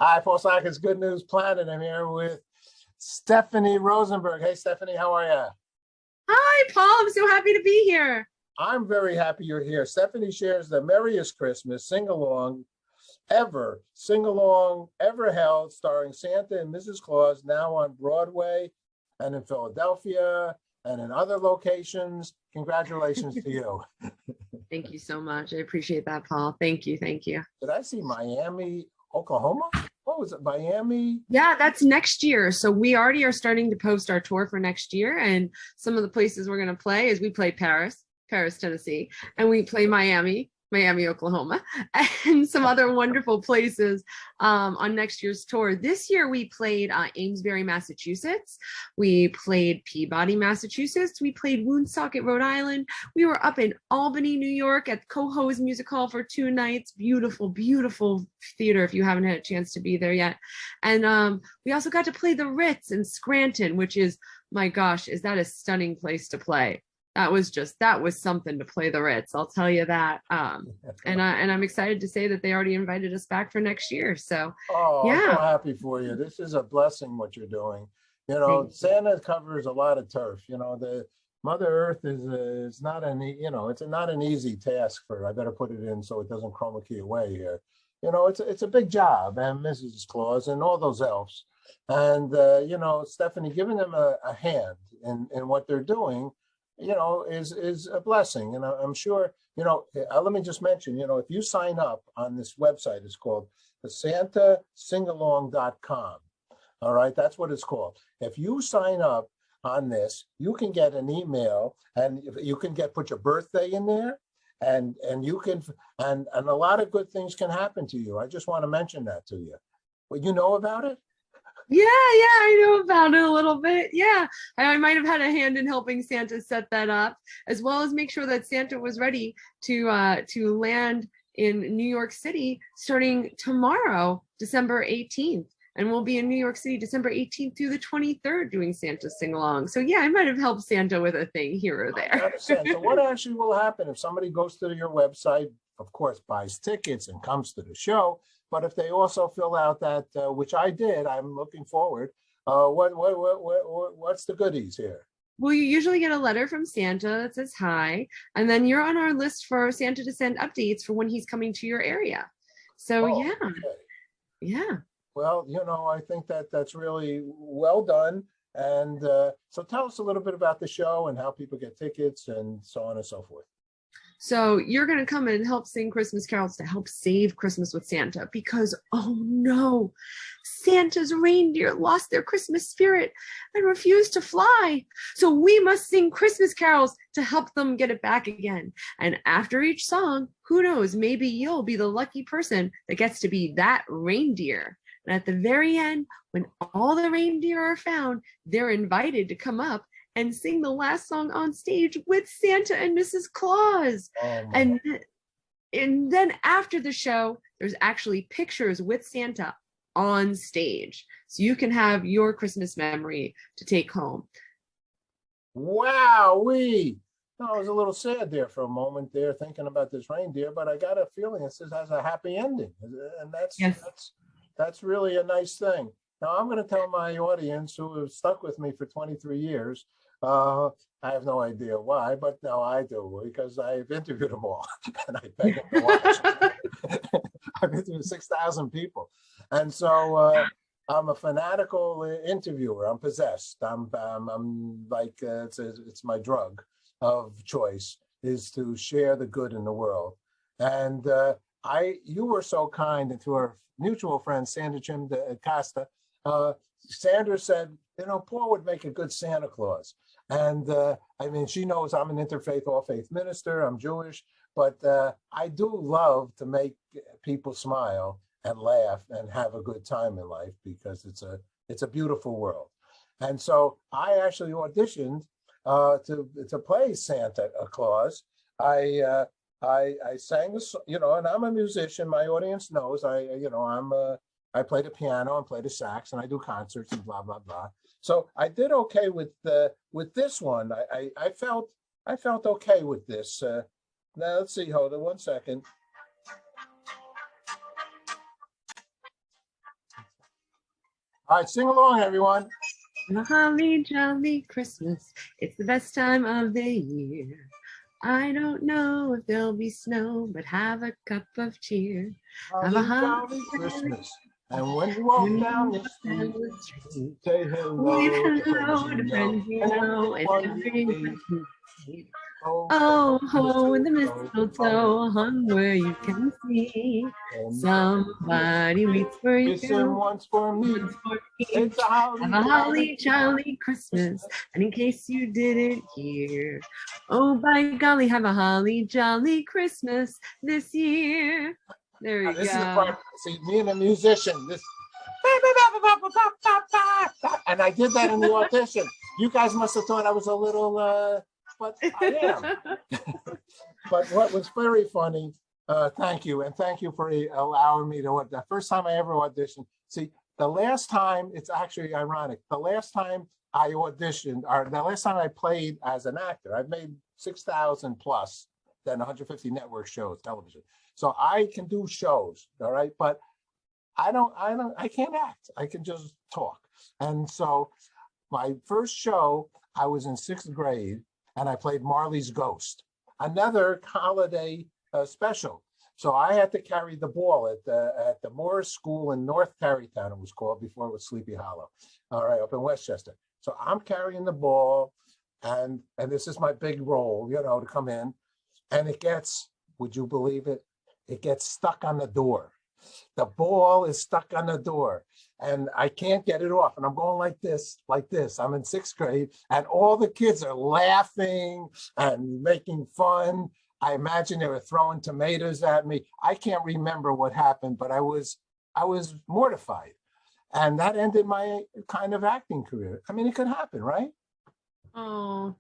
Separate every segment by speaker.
Speaker 1: Hi, Paul Sackers, Good News Planet. I'm here with Stephanie Rosenberg. Hey, Stephanie, how are you?
Speaker 2: Hi, Paul. I'm so happy to be here.
Speaker 1: I'm very happy you're here. Stephanie shares the Merriest Christmas sing-along ever held, starring Santa and Mrs. Claus, now on Broadway and in Philadelphia and in other locations. Congratulations to you.
Speaker 2: Thank you so much. I appreciate that, Paul. Thank you. Thank you.
Speaker 1: Did I see Miami, Oklahoma? What was it, Miami?
Speaker 2: Yeah, that's next year. So we already are starting to post our tour for next year. And some of the places we're going to play is we play Paris, Tennessee, and we play Miami, Oklahoma, and some other wonderful places on next year's tour. This year we played Amesbury, Massachusetts. We played Peabody, Massachusetts. We played Woonsocket, Rhode Island. We were up in Albany, New York at Coho's Music Hall for 2 nights. Beautiful, beautiful theater if you haven't had a chance to be there yet. And we also got to play the Ritz in Scranton, which is, my gosh, is that a stunning place to play. That was something to play the Ritz. I'll tell you that. And I'm excited to say that they already invited us back for next year. So,
Speaker 1: I'm so
Speaker 2: yeah.
Speaker 1: happy for you. This is a blessing what you're doing. You know, Santa covers a lot of turf. You know, the Mother Earth is not it's not an easy task for. I better put it in so it doesn't chroma key away here. You know, it's a big job, and Mrs. Claus and all those elves, and Stephanie giving them a hand in what they're doing, is a blessing. And I'm sure, let me just mention, if you sign up on this website, it's called the santasingalong.com. All right, that's what it's called. If you sign up on this, you can get an email, and you can put your birthday in there, and you can, and a lot of good things can happen to you. I just want to mention that to you. Well, you know about it?
Speaker 2: Yeah, I know about it a little bit. Yeah, I might have had a hand in helping Santa set that up, as well as make sure that Santa was ready to land in New York City starting tomorrow, December 18th. And we'll be in New York City December 18th through the 23rd doing Santa Sing-Along. So yeah, I might have helped Santa with a thing here or there.
Speaker 1: So what actually will happen if somebody goes to your website, of course, buys tickets and comes to the show, but if they also fill out that, which I did, I'm looking forward, what's the goodies here?
Speaker 2: Well, you usually get a letter from Santa that says hi, and then you're on our list for Santa to send updates for when he's coming to your area. So yeah.
Speaker 1: Okay.
Speaker 2: Yeah.
Speaker 1: Well, I think that's really well done. And so tell us a little bit about the show and how people get tickets and so on and so forth.
Speaker 2: So you're going to come and help sing Christmas carols to help save Christmas with Santa because, oh no, Santa's reindeer lost their Christmas spirit and refused to fly. So we must sing Christmas carols to help them get it back again. And after each song, who knows, maybe you'll be the lucky person that gets to be that reindeer. And at the very end, when all the reindeer are found, they're invited to come up and sing the last song on stage with Santa and Mrs. Claus. And then after the show, there's actually pictures with Santa on stage. So you can have your Christmas memory to take home.
Speaker 1: Wow-wee. I was a little sad there for a moment there thinking about this reindeer, but I got a feeling this has a happy ending. And that's really a nice thing. Now, I'm going to tell my audience who have stuck with me for 23 years, I have no idea why, but no, I do, because I've interviewed them all, and I beg them to watch. I've interviewed 6,000 people. And so I'm a fanatical interviewer. I'm possessed. I'm like, it's my drug of choice, is to share the good in the world. And you were so kind, and to our mutual friend, Sandra Jim Costa, Sandra said, Paul would make a good Santa Claus. And I mean, she knows I'm an interfaith, all-faith minister. I'm Jewish, but I do love to make people smile and laugh and have a good time in life because it's a beautiful world. And so I actually auditioned to play Santa Claus. I sang, and I'm a musician. My audience knows I play the piano and play the sax, and I do concerts and blah blah blah. So I did okay with this one. I felt okay with this. Now let's see. Hold on one second. All right, sing along, everyone.
Speaker 2: A holly jolly Christmas, it's the best time of the year. I don't know if there'll be snow, but have a cup of cheer. Have a
Speaker 1: Holly Christmas. And when you walk down the street, say hello to friends you know, and everyone you meet.
Speaker 2: Oh, ho, in the mistletoe hung where you can see. Somebody waits for you.
Speaker 1: Listen once for me. It's a
Speaker 2: Have a holly jolly Christmas. And in case you didn't hear, oh, by golly, have a holly jolly Christmas this year. There you
Speaker 1: this
Speaker 2: go.
Speaker 1: Is the part, see, me and a musician, this, and I did that in the audition. You guys must have thought I was a little, but I am. But what was very funny, thank you, and thank you for allowing me to, the first time I ever auditioned, see, the last time, it's actually ironic, the last time I auditioned, or the last time I played as an actor, I've made 6,000 plus, then 150 network shows, television. So I can do shows, all right, but I can't act. I can just talk. And so my first show, I was in 6th grade, and I played Marley's Ghost, another holiday special. So I had to carry the ball at the Morris School in North Tarrytown, it was called, before it was Sleepy Hollow, all right, up in Westchester. So I'm carrying the ball, and this is my big role, you know, to come in, and it gets, would you believe it? It gets stuck on the door. The ball is stuck on the door, and I can't get it off. And I'm going like this, like this. I'm in 6th grade, and all the kids are laughing and making fun. I imagine they were throwing tomatoes at me. I can't remember what happened, but I was mortified. And that ended my kind of acting career. I mean, it could happen, right?
Speaker 2: Oh,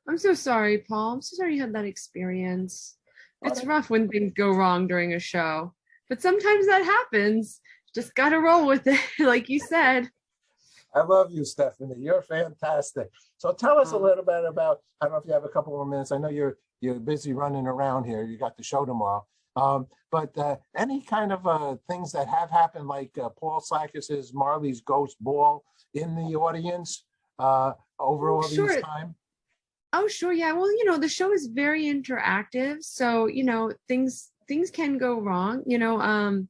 Speaker 2: I'm so sorry, Paul. I'm so sorry you had that experience. It's rough when things go wrong during a show, but sometimes that happens. Just got to roll with it, like you said.
Speaker 1: I love you, Stephanie. You're fantastic. So tell us a little bit about, I don't know if you have a couple more minutes. I know you're busy running around here. You got the show tomorrow. But any kind of things that have happened, like Paul Slakis's Marley's Ghost Ball in the audience over all these time?
Speaker 2: Oh, sure. Yeah. Well, you know, the show is very interactive. So, you know, things can go wrong. You know,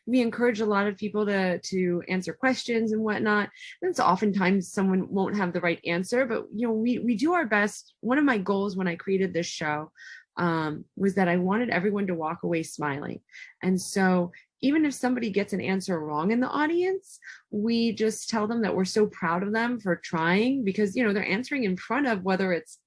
Speaker 2: we encourage a lot of people to answer questions and whatnot. And so oftentimes someone won't have the right answer, but, you know, we do our best. One of my goals when I created this show was that I wanted everyone to walk away smiling. And so even if somebody gets an answer wrong in the audience, we just tell them that we're so proud of them for trying, because, you know, they're answering in front of, whether it's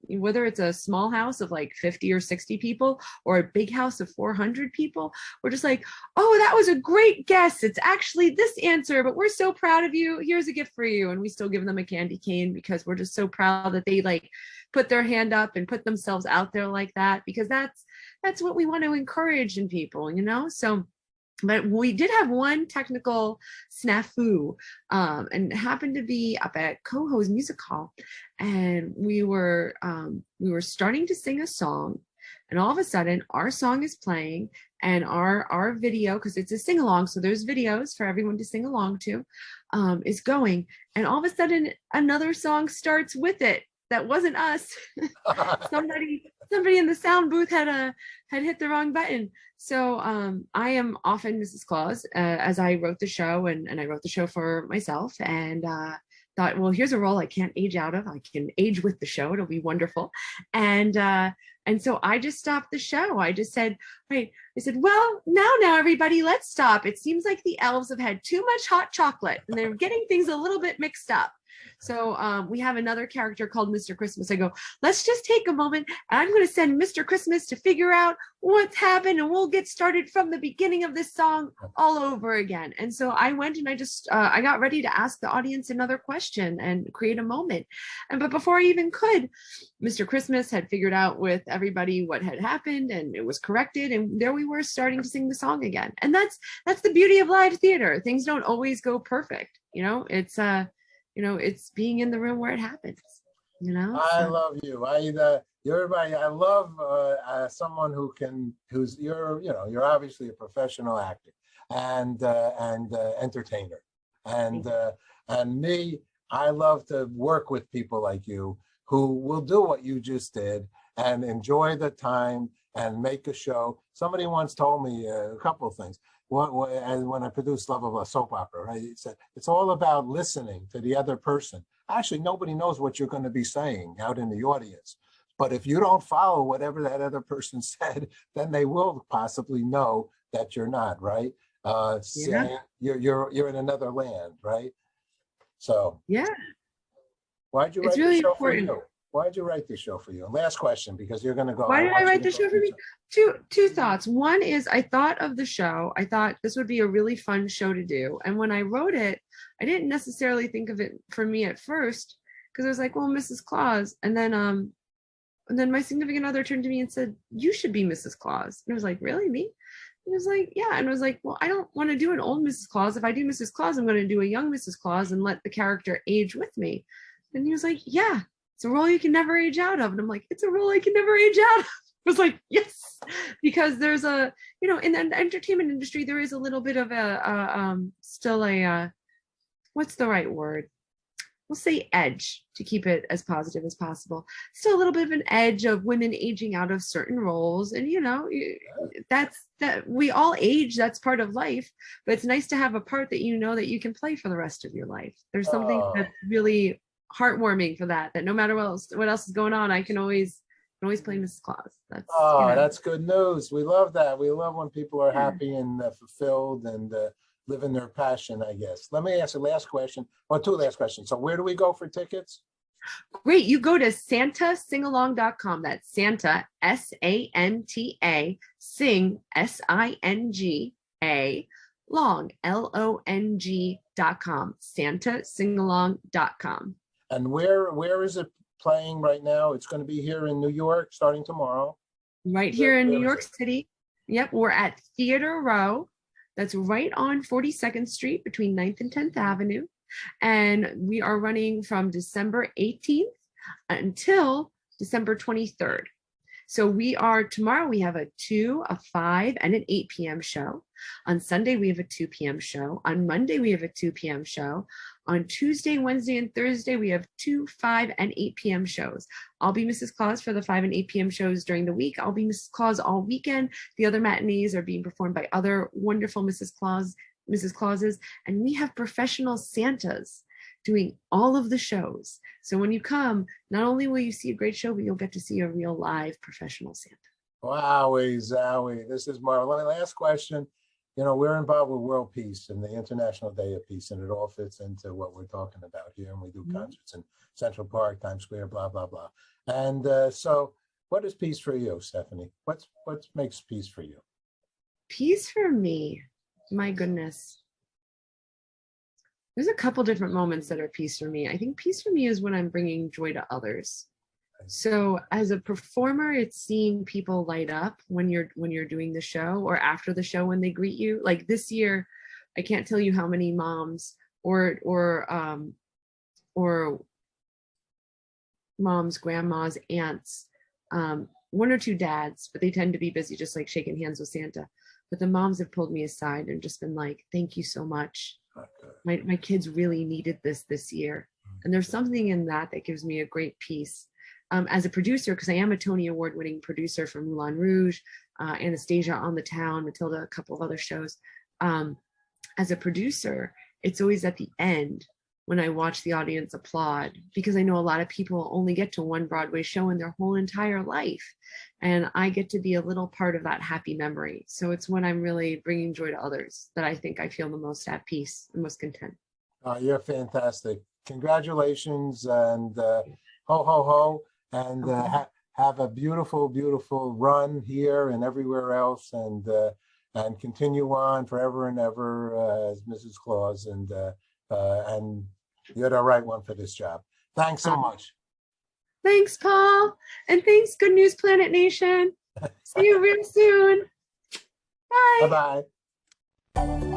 Speaker 2: a small house of like 50 or 60 people or a big house of 400 people. We're just like, oh, that was a great guess. It's actually this answer, but we're so proud of you. Here's a gift for you. And we still give them a candy cane because we're just so proud that they like put their hand up and put themselves out there like that, because that's what we want to encourage in people, you know? So, but we did have one technical snafu, and it happened to be up at Coho's Music Hall, and we were starting to sing a song, and all of a sudden our song is playing, and our video, because it's a sing-along, so there's videos for everyone to sing along to, is going, and all of a sudden another song starts with it. That wasn't us. somebody in the sound booth had hit the wrong button. So I am often Mrs. Claus, as I wrote the show, and I wrote the show for myself, and thought, well, here's a role I can't age out of. I can age with the show. It'll be wonderful. And so I just stopped the show. I just said, right. I said, well, now everybody, let's stop. It seems like the elves have had too much hot chocolate and they're getting things a little bit mixed up. So we have another character called Mr. Christmas. I go, let's just take a moment, and I'm going to send Mr. Christmas to figure out what's happened, and we'll get started from the beginning of this song all over again. And so I went and I got ready to ask the audience another question and create a moment. But before I even could, Mr. Christmas had figured out with everybody what had happened, and it was corrected, and there we were starting to sing the song again. And that's the beauty of live theater. Things don't always go perfect. You know, it's being in the room where it happens, you know?
Speaker 1: I love you. Everybody, I love someone you're obviously a professional actor and entertainer. And me, I love to work with people like you who will do what you just did and enjoy the time and make a show. Somebody once told me a couple of things. And when I produced Love of a Soap Opera, right? He said, it's all about listening to the other person. Actually, nobody knows what you're going to be saying out in the audience. But if you don't follow whatever that other person said, then they will possibly know that you're not, right? Saying you're in another land, right? So
Speaker 2: yeah,
Speaker 1: why'd you
Speaker 2: it's
Speaker 1: write
Speaker 2: really
Speaker 1: the show
Speaker 2: important.
Speaker 1: for you? Why'd you write this show for you? Last question, because you're going to go.
Speaker 2: Why did I write the show for me? Two thoughts. One is I thought of the show. I thought this would be a really fun show to do. And when I wrote it, I didn't necessarily think of it for me at first because I was like, well, Mrs. Claus. And then my significant other turned to me and said, you should be Mrs. Claus. And I was like, really, me? And I was like, yeah. And I was like, well, I don't want to do an old Mrs. Claus. If I do Mrs. Claus, I'm going to do a young Mrs. Claus and let the character age with me. And he was like, yeah, it's a role you can never age out of. And I'm like, it's a role I can never age out of. I was like, yes, because there's in the entertainment industry, there is a little bit of still a, what's the right word? We'll say edge to keep it as positive as possible. Still a little bit of an edge of women aging out of certain roles. And, that we all age, that's part of life, but it's nice to have a part that that you can play for the rest of your life. There's something that's really heartwarming for that no matter what else is going on, I can always play Mrs. Claus.
Speaker 1: That's good news. We love that. We love when people are happy and fulfilled and living their passion, I guess. Let me ask the last question, or two last questions. So where do we go for tickets?
Speaker 2: Great. You go to santasingalong.com. That's Santa, SANTA, sing, SINGA, long, LONG.com, santasingalong.com.
Speaker 1: And where is it playing right now? It's going to be here in New York starting tomorrow.
Speaker 2: Right here in New York City. Yep, we're at Theater Row. That's right on 42nd Street between 9th and 10th Avenue. And we are running from December 18th until December 23rd. So tomorrow we have a 2, a 5, and an 8 p.m. show. On Sunday, we have a 2 p.m. show. On Monday, we have a 2 p.m. show. On Tuesday, Wednesday, and Thursday, we have 2, 5, and 8 p.m. shows. I'll be Mrs. Claus for the 5 and 8 p.m. shows during the week. I'll be Mrs. Claus all weekend. The other matinees are being performed by other wonderful Mrs. Clauses. And we have professional Santas doing all of the shows. So when you come, not only will you see a great show, but you'll get to see a real live professional Santa.
Speaker 1: Wowie, zowie. This is marvelous. Last question. We're involved with World Peace and the International Day of Peace, and it all fits into what we're talking about here. And we do concerts in Central Park, Times Square, blah, blah, blah. And so what is peace for you, Stephanie? What makes peace for you?
Speaker 2: Peace for me, my goodness. There's a couple different moments that are peace for me. I think peace for me is when I'm bringing joy to others. So as a performer, it's seeing people light up when you're doing the show or after the show when they greet you. Like this year, I can't tell you how many moms or moms, grandmas, aunts, 1 or 2 dads, but they tend to be busy just like shaking hands with Santa. But the moms have pulled me aside and just been like, thank you so much. My kids really needed this year. And there's something in that gives me a great peace. As a producer, because I am a Tony Award winning producer from Moulin Rouge, Anastasia on the Town, Matilda, a couple of other shows. As a producer, it's always at the end when I watch the audience applaud, because I know a lot of people only get to one Broadway show in their whole entire life. And I get to be a little part of that happy memory. So it's when I'm really bringing joy to others that I think I feel the most at peace, the most content.
Speaker 1: You're fantastic. Congratulations, and ho, ho, ho. And have a beautiful, beautiful run here and everywhere else, and continue on forever and ever as Mrs. Claus, and you're the right one for this job. Thanks so much.
Speaker 2: Thanks, Paul, and thanks, Good News Planet Nation. See you real soon. Bye.
Speaker 1: Bye-bye.